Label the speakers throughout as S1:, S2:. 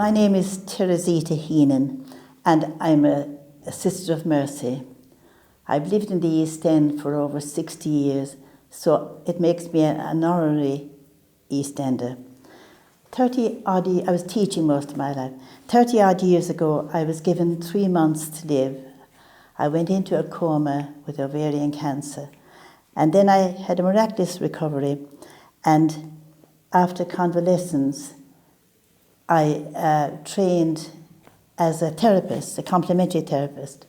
S1: My name is Teresita'S, and I'm a Sister of Mercy. I've lived in the East End for over 60 years, so it makes me an honorary East Ender. I was teaching most of my life. 30 odd years ago, I was given 3 months to live. I went into a coma with ovarian cancer, and then I had a miraculous recovery, and after convalescence, I trained as a therapist, a complementary therapist.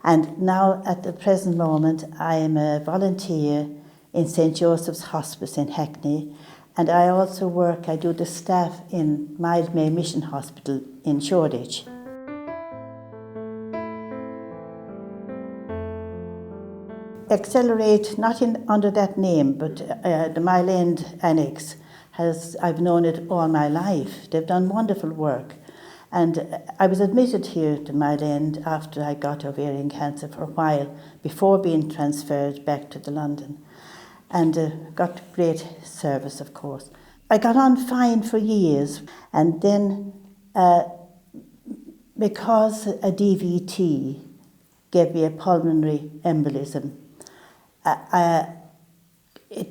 S1: And now, at the present moment, I am a volunteer in St. Joseph's Hospice in Hackney, and I also I do the staff in Mildmay Mission Hospital in Shoreditch. Accelerate, not under that name, but the Mile End Annex, I've known it all my life. They've done wonderful work. And I was admitted here to Mile End after I got ovarian cancer for a while, before being transferred back to the London. And got great service, of course. I got on fine for years, and then because a DVT gave me a pulmonary embolism,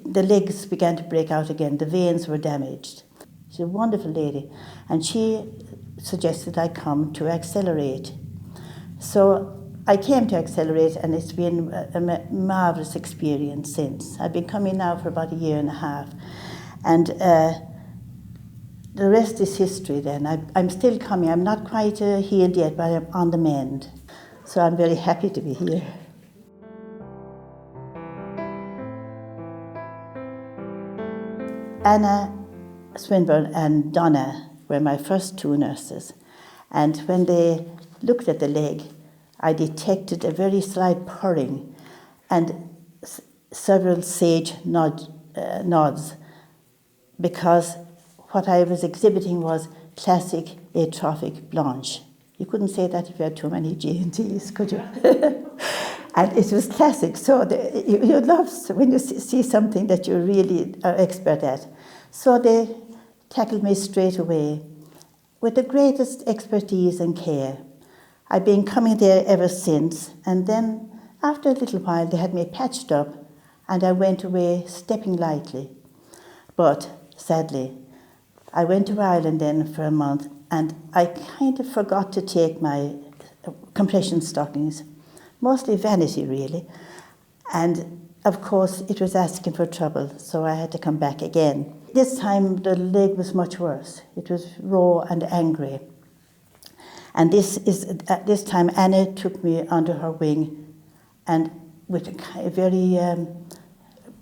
S1: the legs began to break out again. The veins were damaged. She's a wonderful lady, and she suggested I come to Accelerate. So I came to Accelerate, and it's been a marvellous experience since. I've been coming now for about 1.5 years, and the rest is history then. I'm still coming. I'm not quite healed yet, but I'm on the mend. So I'm very happy to be here. Anna Swinburne and Donna were my first 2 nurses, and when they looked at the leg, I detected a very slight purring and several sage nods, because what I was exhibiting was classic atrophic blanche. You couldn't say that if you had too many G&Ts, could you? And it was classic, so you love when you see something that you really are expert at. So they tackled me straight away with the greatest expertise and care. I've been coming there ever since, and then after a little while they had me patched up, and I went away stepping lightly. But sadly, I went to Ireland then for a month, and I kind of forgot to take my compression stockings. Mostly vanity, really. And of course, it was asking for trouble, so I had to come back again. This time, the leg was much worse. It was raw and angry. And at this time, Anna took me under her wing, and with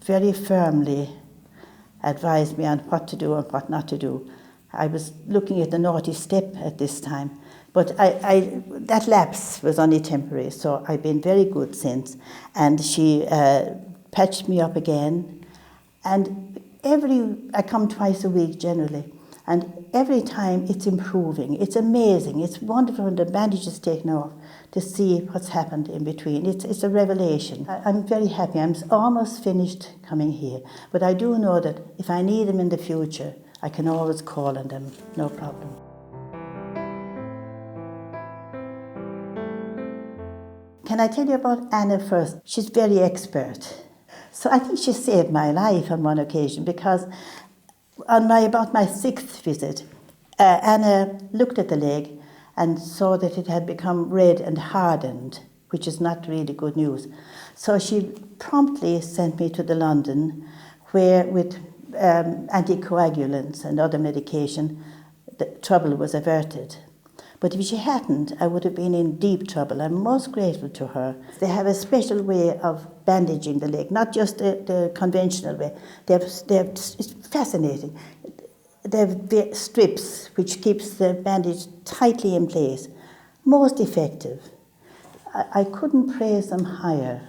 S1: very firmly advised me on what to do and what not to do. I was looking at the naughty step at this time. But that lapse was only temporary, so I've been very good since. And she patched me up again. And I come twice a week generally. And every time it's improving. It's amazing. It's wonderful when the bandage is taken off to see what's happened in between. It's a revelation. I'm very happy. I'm almost finished coming here. But I do know that if I need them in the future, I can always call on them, no problem. Can I tell you about Anna first? She's very expert. So I think she saved my life on one occasion, because on about my 6th visit, Anna looked at the leg and saw that it had become red and hardened, which is not really good news. So she promptly sent me to the London, where with anticoagulants and other medication, the trouble was averted. But if she hadn't, I would have been in deep trouble. I'm most grateful to her. They have a special way of bandaging the leg, not just the conventional way. It's fascinating. They have strips which keeps the bandage tightly in place. Most effective. I couldn't praise them higher.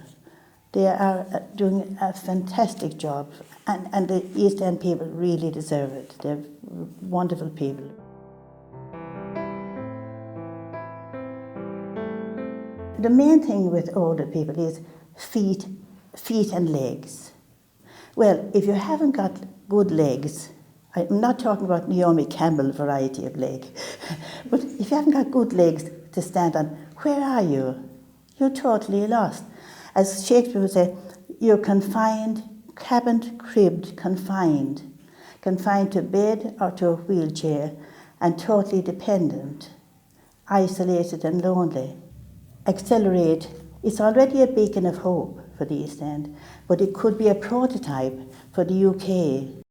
S1: They are doing a fantastic job, and the East End people really deserve it. They're wonderful people. The main thing with older people is feet and legs. Well, if you haven't got good legs, I'm not talking about Naomi Campbell variety of leg, but if you haven't got good legs to stand on, where are you? You're totally lost. As Shakespeare would say, you're confined, cabined, cribbed, confined to bed or to a wheelchair, and totally dependent, isolated and lonely. Accelerate, it's already a beacon of hope for the East End, but it could be a prototype for the UK.